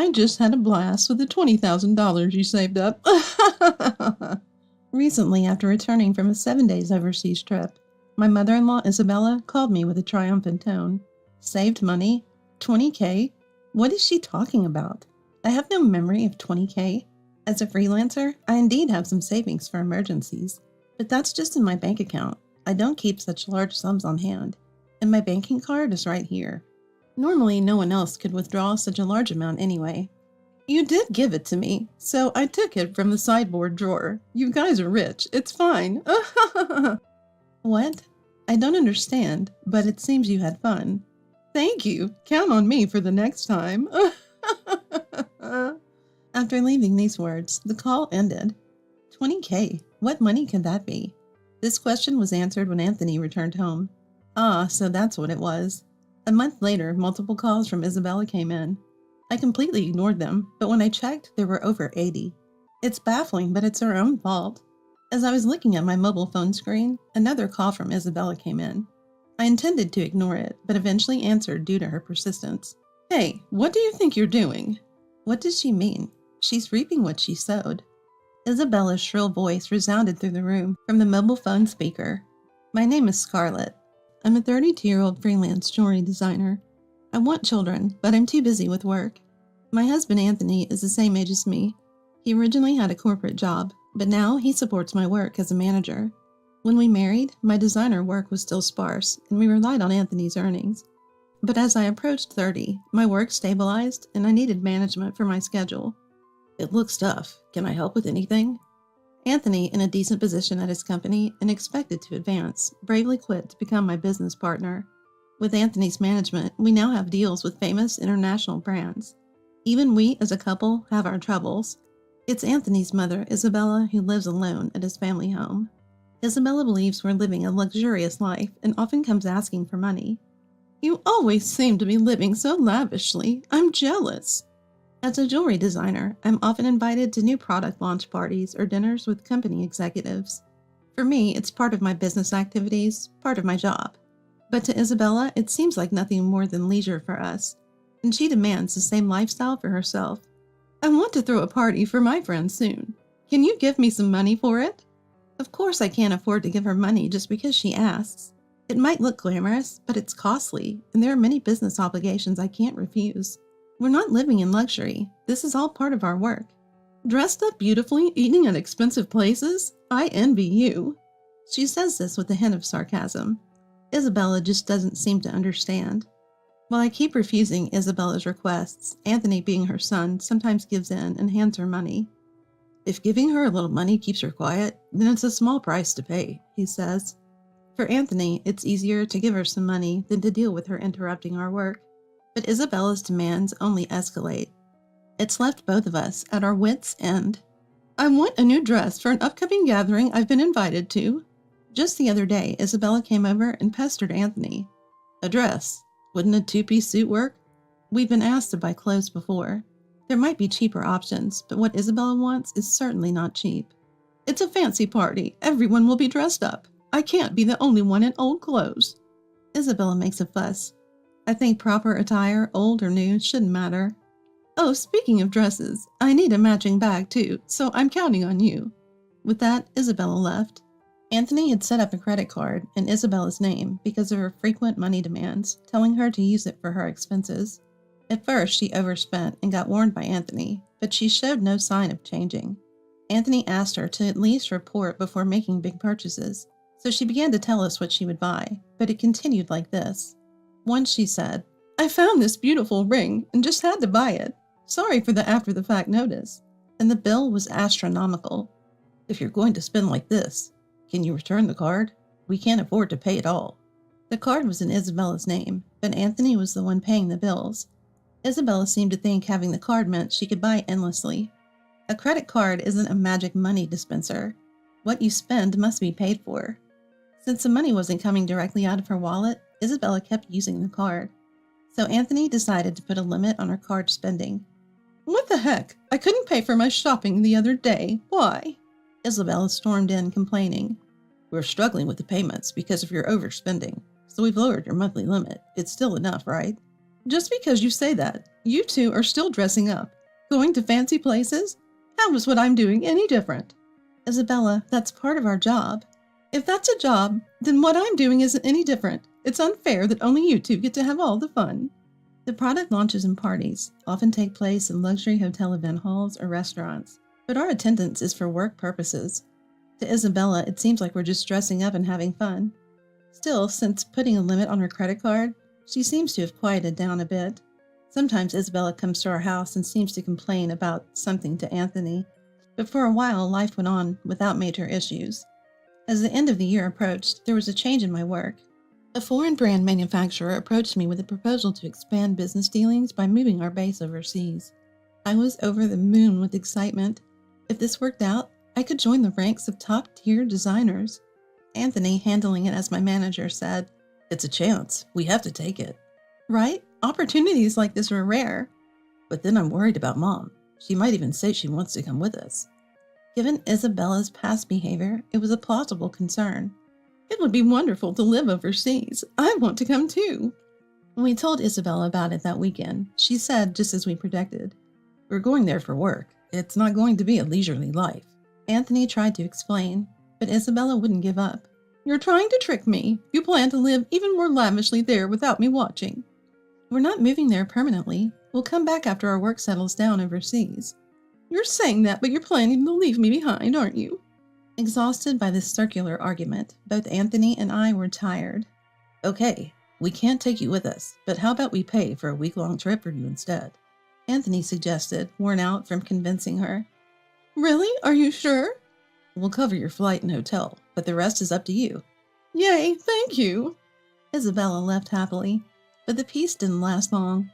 I just had a blast with the $20,000 you saved up. Recently, after returning from a 7 days overseas trip, my mother-in-law Isabella called me with a triumphant tone. Saved money? 20K? What is she talking about? I have no memory of 20K. As a freelancer, I indeed have some savings for emergencies, but that's just in my bank account. I don't keep such large sums on hand, and my banking card is right here. Normally, no one else could withdraw such a large amount anyway. You did give it to me, so I took it from the sideboard drawer. You guys are rich. It's fine. What? I don't understand, but it seems you had fun. Thank you. Count on me for the next time. After leaving these words, the call ended. 20K. What money could that be? This question was answered when Anthony returned home. Ah, so that's what it was. A month later, multiple calls from Isabella came in. I completely ignored them, but when I checked, there were over 80. It's baffling, but it's her own fault. As I was looking at my mobile phone screen, another call from Isabella came in. I intended to ignore it, but eventually answered due to her persistence. Hey, what do you think you're doing? What does she mean? She's reaping what she sowed. Isabella's shrill voice resounded through the room from the mobile phone speaker. My name is Scarlett. I'm a 32-year-old freelance jewelry designer. I want children, but I'm too busy with work. My husband Anthony is the same age as me. He originally had a corporate job, but now he supports my work as a manager. When we married, my designer work was still sparse, and we relied on Anthony's earnings. But as I approached 30, my work stabilized, and I needed management for my schedule. It looks tough. Can I help with anything? Anthony, in a decent position at his company and expected to advance, bravely quit to become my business partner. With Anthony's management, we now have deals with famous international brands. Even we, as a couple, have our troubles. It's Anthony's mother, Isabella, who lives alone at his family home. Isabella believes we're living a luxurious life and often comes asking for money. You always seem to be living so lavishly. I'm jealous. As a jewelry designer, I'm often invited to new product launch parties or dinners with company executives. For me, it's part of my business activities, part of my job. But to Isabella, it seems like nothing more than leisure for us, and she demands the same lifestyle for herself. I want to throw a party for my friends soon. Can you give me some money for it? Of course I can't afford to give her money just because she asks. It might look glamorous, but it's costly, and there are many business obligations I can't refuse. We're not living in luxury. This is all part of our work. Dressed up beautifully, eating at expensive places? I envy you. She says this with a hint of sarcasm. Isabella just doesn't seem to understand. While I keep refusing Isabella's requests, Anthony, being her son, sometimes gives in and hands her money. If giving her a little money keeps her quiet, then it's a small price to pay, he says. For Anthony, it's easier to give her some money than to deal with her interrupting our work. But Isabella's demands only escalate. It's left both of us at our wits' end. I want a new dress for an upcoming gathering I've been invited to. Just the other day, Isabella came over and pestered Anthony. A dress? Wouldn't a two-piece suit work? We've been asked to buy clothes before. There might be cheaper options, but what Isabella wants is certainly not cheap. It's a fancy party. Everyone will be dressed up. I can't be the only one in old clothes. Isabella makes a fuss. I think proper attire, old or new, shouldn't matter. Oh, speaking of dresses, I need a matching bag too, so I'm counting on you. With that, Isabella left. Anthony had set up a credit card in Isabella's name because of her frequent money demands, telling her to use it for her expenses. At first, she overspent and got warned by Anthony, but she showed no sign of changing. Anthony asked her to at least report before making big purchases, so she began to tell us what she would buy, but it continued like this. Once she said, I found this beautiful ring and just had to buy it. Sorry for the after-the-fact notice. And the bill was astronomical. If you're going to spend like this, can you return the card? We can't afford to pay it all. The card was in Isabella's name, but Anthony was the one paying the bills. Isabella seemed to think having the card meant she could buy endlessly. A credit card isn't a magic money dispenser. What you spend must be paid for. Since the money wasn't coming directly out of her wallet, Isabella kept using the card. So Anthony decided to put a limit on her card spending. What the heck? I couldn't pay for my shopping the other day. Why? Isabella stormed in, complaining. We're struggling with the payments because of your overspending, so we've lowered your monthly limit. It's still enough, right? Just because you say that, you two are still dressing up, going to fancy places. How is what I'm doing any different? Isabella, that's part of our job. If that's a job, then what I'm doing isn't any different. It's unfair that only you two get to have all the fun. The product launches and parties often take place in luxury hotel event halls or restaurants, but our attendance is for work purposes. To Isabella, it seems like we're just dressing up and having fun. Still, since putting a limit on her credit card, she seems to have quieted down a bit. Sometimes Isabella comes to our house and seems to complain about something to Anthony, but for a while life went on without major issues. As the end of the year approached, there was a change in my work. A foreign brand manufacturer approached me with a proposal to expand business dealings by moving our base overseas. I was over the moon with excitement. If this worked out, I could join the ranks of top-tier designers. Anthony, handling it as my manager, said, "It's a chance. We have to take it." Right? Opportunities like this are rare. But then I'm worried about Mom. She might even say she wants to come with us. Given Isabella's past behavior, it was a plausible concern. It would be wonderful to live overseas. I want to come too. When we told Isabella about it that weekend, she said, just as we predicted, "We're going there for work. It's not going to be a leisurely life." Anthony tried to explain, but Isabella wouldn't give up. "You're trying to trick me. You plan to live even more lavishly there without me watching." "We're not moving there permanently. We'll come back after our work settles down overseas." "You're saying that, but you're planning to leave me behind, aren't you?" Exhausted by this circular argument, both Anthony and I were tired. "Okay, we can't take you with us, but how about we pay for a week-long trip for you instead?" Anthony suggested, worn out from convincing her. "Really? Are you sure?" "We'll cover your flight and hotel, but the rest is up to you." "Yay, thank you." Isabella left happily, but the peace didn't last long.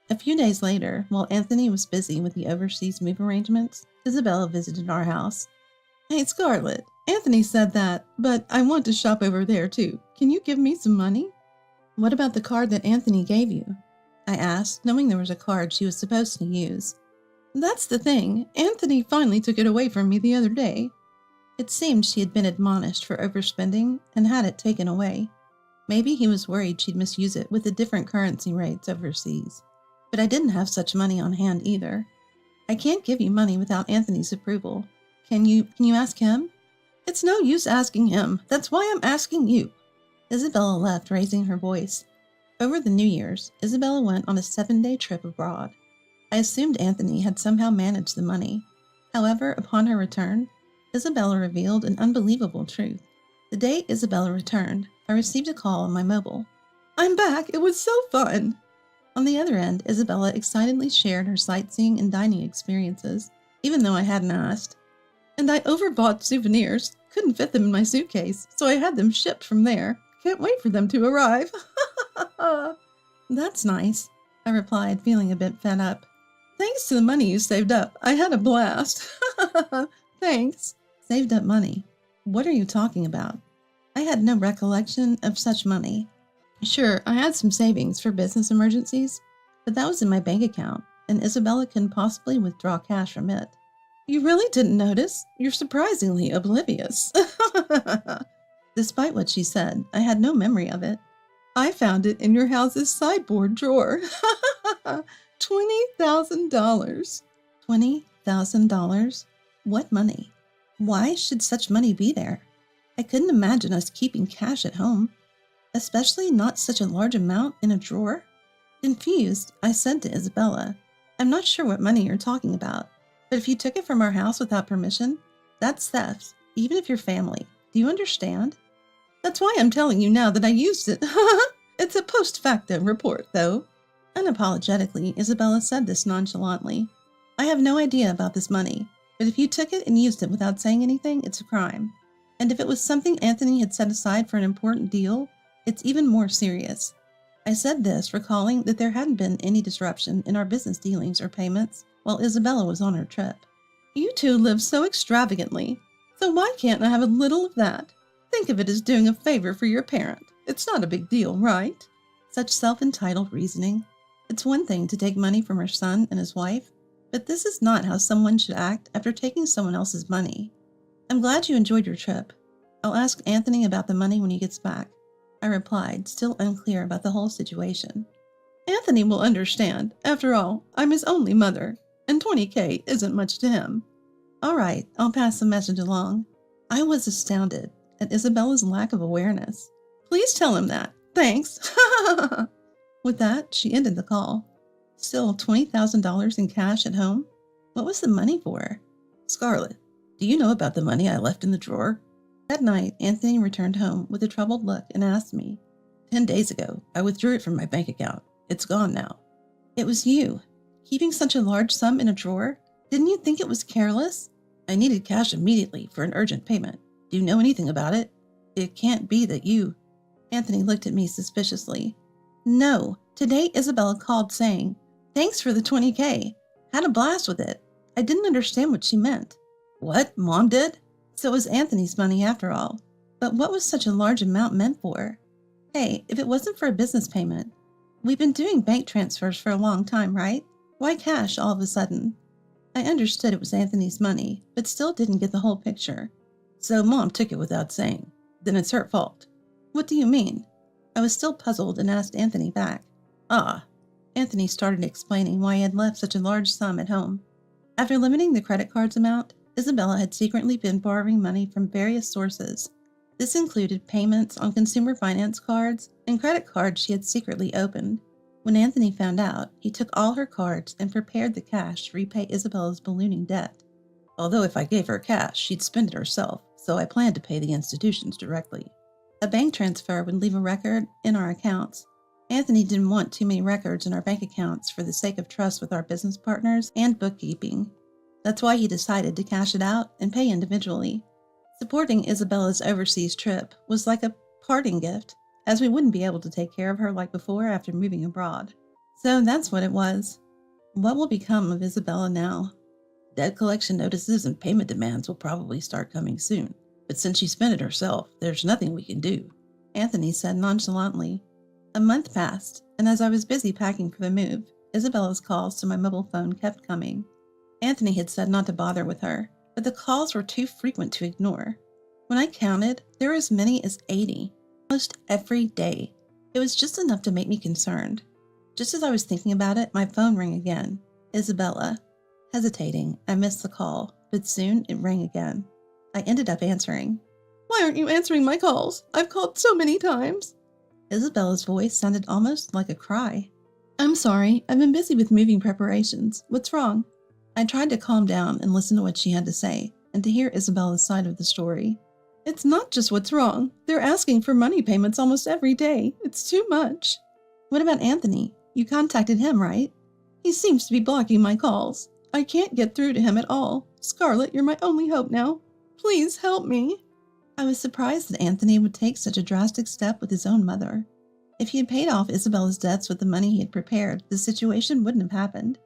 A few days later, while Anthony was busy with the overseas move arrangements, Isabella visited our house. "Hey, Scarlett, Anthony said that, but I want to shop over there too. Can you give me some money?" "What about the card that Anthony gave you?" I asked, knowing there was a card she was supposed to use. "That's the thing. Anthony finally took it away from me the other day." It seemed she had been admonished for overspending and had it taken away. Maybe he was worried she'd misuse it with the different currency rates overseas. But I didn't have such money on hand either. "I can't give you money without Anthony's approval. Can you ask him?" "It's no use asking him. That's why I'm asking you." Isabella left, raising her voice. Over the New Year's, Isabella went on a 7-day trip abroad. I assumed Anthony had somehow managed the money. However, upon her return, Isabella revealed an unbelievable truth. The day Isabella returned, I received a call on my mobile. "I'm back. It was so fun." On the other end, Isabella excitedly shared her sightseeing and dining experiences, even though I hadn't asked. "And I overbought souvenirs. Couldn't fit them in my suitcase, so I had them shipped from there. Can't wait for them to arrive." "That's nice," I replied, feeling a bit fed up. "Thanks to the money you saved up, I had a blast." "Thanks." Saved up money? What are you talking about? I had no recollection of such money. Sure, I had some savings for business emergencies, but that was in my bank account, and Isabella couldn't possibly withdraw cash from it. "You really didn't notice? You're surprisingly oblivious." Despite what she said, I had no memory of it. "I found it in your house's sideboard drawer." $20,000. $20,000? What money? Why should such money be there? I couldn't imagine us keeping cash at home, especially not such a large amount in a drawer. Confused, I said to Isabella, "I'm not sure what money you're talking about, but if you took it from our house without permission, that's theft, even if you're family. Do you understand?" "That's why I'm telling you now that I used it." "It's a post facto report, though." Unapologetically, Isabella said this nonchalantly. "I have no idea about this money, but if you took it and used it without saying anything, it's a crime. And if it was something Anthony had set aside for an important deal, it's even more serious." I said this, recalling that there hadn't been any disruption in our business dealings or payments while Isabella was on her trip. "You two live so extravagantly, so why can't I have a little of that? Think of it as doing a favor for your parent. It's not a big deal, right?" Such self-entitled reasoning. It's one thing to take money from her son and his wife, but this is not how someone should act after taking someone else's money. "I'm glad you enjoyed your trip. I'll ask Anthony about the money when he gets back," I replied, still unclear about the whole situation. Anthony will understand. After all, I'm his only mother, and 20K isn't much to him. All right, I'll pass the message along. I was astounded at Isabella's lack of awareness. Please tell him that. Thanks. With that, she ended the call. Still $20,000 in cash at home? What was the money for? Scarlett, do you know about the money I left in the drawer? That night, Anthony returned home with a troubled look and asked me, 10 days ago, I withdrew it from my bank account. It's gone now. It was you. Keeping such a large sum in a drawer? Didn't you think it was careless? I needed cash immediately for an urgent payment. Do you know anything about it? It can't be that you... Anthony looked at me suspiciously. No. Today Isabella called saying, thanks for the 20K. Had a blast with it. I didn't understand what she meant. What? Mom did? So it was Anthony's money after all. But what was such a large amount meant for? Hey, if it wasn't for a business payment, we've been doing bank transfers for a long time, right? Why cash all of a sudden? I understood it was Anthony's money, but still didn't get the whole picture. So Mom took it without saying. Then it's her fault. What do you mean? I was still puzzled and asked Anthony back. Anthony started explaining why he had left such a large sum at home. After limiting the credit card's amount, Isabella had secretly been borrowing money from various sources. This included payments on consumer finance cards and credit cards she had secretly opened. When Anthony found out, he took all her cards and prepared the cash to repay Isabella's ballooning debt. Although if I gave her cash, she'd spend it herself, so I planned to pay the institutions directly. A bank transfer would leave a record in our accounts. Anthony didn't want too many records in our bank accounts for the sake of trust with our business partners and bookkeeping. That's why he decided to cash it out and pay individually. Supporting Isabella's overseas trip was like a parting gift, as we wouldn't be able to take care of her like before after moving abroad. So that's what it was. What will become of Isabella now? Debt collection notices and payment demands will probably start coming soon, but since she spent it herself, there's nothing we can do, Anthony said nonchalantly. A month passed, and as I was busy packing for the move, Isabella's calls to my mobile phone kept coming. Anthony had said not to bother with her, but the calls were too frequent to ignore. When I counted, there were as many as 80, almost every day. It was just enough to make me concerned. Just as I was thinking about it, my phone rang again. Isabella. Hesitating, I missed the call, but soon it rang again. I ended up answering. Why aren't you answering my calls? I've called so many times. Isabella's voice sounded almost like a cry. I'm sorry, I've been busy with moving preparations. What's wrong? I tried to calm down and listen to what she had to say, and to hear Isabella's side of the story. It's not just what's wrong. They're asking for money payments almost every day. It's too much. What about Anthony? You contacted him, right? He seems to be blocking my calls. I can't get through to him at all. Scarlett, you're my only hope now. Please help me. I was surprised that Anthony would take such a drastic step with his own mother. If he had paid off Isabella's debts with the money he had prepared, the situation wouldn't have happened.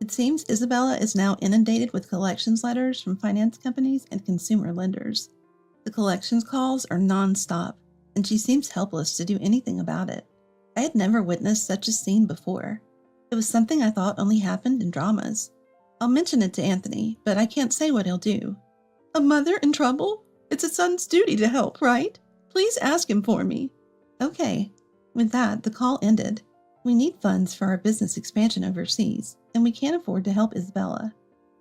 It seems Isabella is now inundated with collections letters from finance companies and consumer lenders. The collections calls are non-stop, and she seems helpless to do anything about it. I had never witnessed such a scene before. It was something I thought only happened in dramas. I'll mention it to Anthony, but I can't say what he'll do. A mother in trouble? It's a son's duty to help, right? Please ask him for me. Okay. With that, the call ended. We need funds for our business expansion overseas, and we can't afford to help Isabella.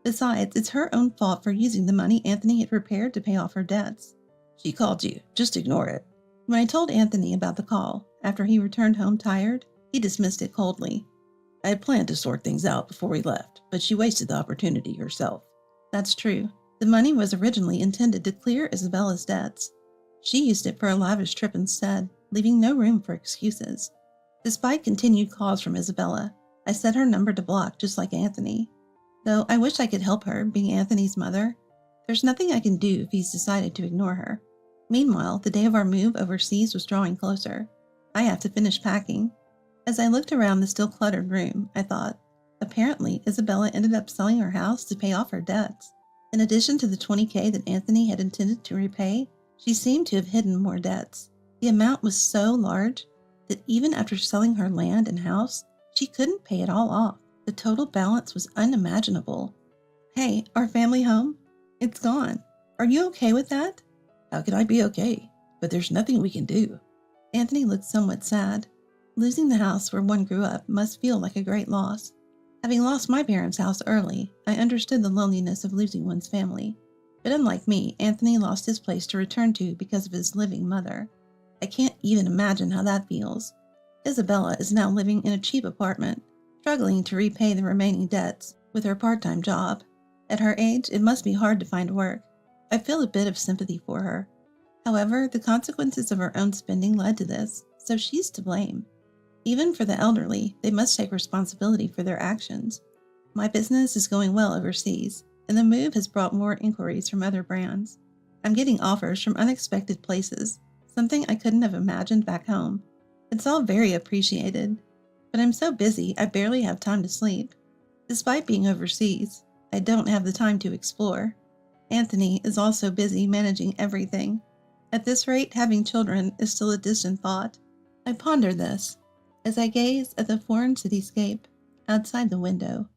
Besides, it's her own fault for using the money Anthony had prepared to pay off her debts. She called you. Just ignore it. When I told Anthony about the call, after he returned home tired, he dismissed it coldly. I had planned to sort things out before we left, but she wasted the opportunity herself. That's true. The money was originally intended to clear Isabella's debts. She used it for a lavish trip instead, leaving no room for excuses. Despite continued calls from Isabella, I set her number to block just like Anthony. Though I wish I could help her, being Anthony's mother, there's nothing I can do if he's decided to ignore her. Meanwhile, the day of our move overseas was drawing closer. I have to finish packing. As I looked around the still cluttered room, I thought, apparently Isabella ended up selling her house to pay off her debts. In addition to the 20K that Anthony had intended to repay, she seemed to have hidden more debts. The amount was so large that even after selling her land and house, she couldn't pay it all off. The total balance was unimaginable. Hey, our family home? It's gone. Are you okay with that? How can I be okay? But there's nothing we can do. Anthony looked somewhat sad. Losing the house where one grew up must feel like a great loss. Having lost my parents' house early, I understood the loneliness of losing one's family. But unlike me, Anthony lost his place to return to because of his living mother. I can't even imagine how that feels. Isabella is now living in a cheap apartment, struggling to repay the remaining debts with her part-time job. At her age, it must be hard to find work. I feel a bit of sympathy for her. However, the consequences of her own spending led to this, so she's to blame. Even for the elderly, they must take responsibility for their actions. My business is going well overseas, and the move has brought more inquiries from other brands. I'm getting offers from unexpected places, something I couldn't have imagined back home. It's all very appreciated, but I'm so busy I barely have time to sleep. Despite being overseas, I don't have the time to explore. Anthony is also busy managing everything. At this rate, having children is still a distant thought. I ponder this as I gaze at the foreign cityscape outside the window.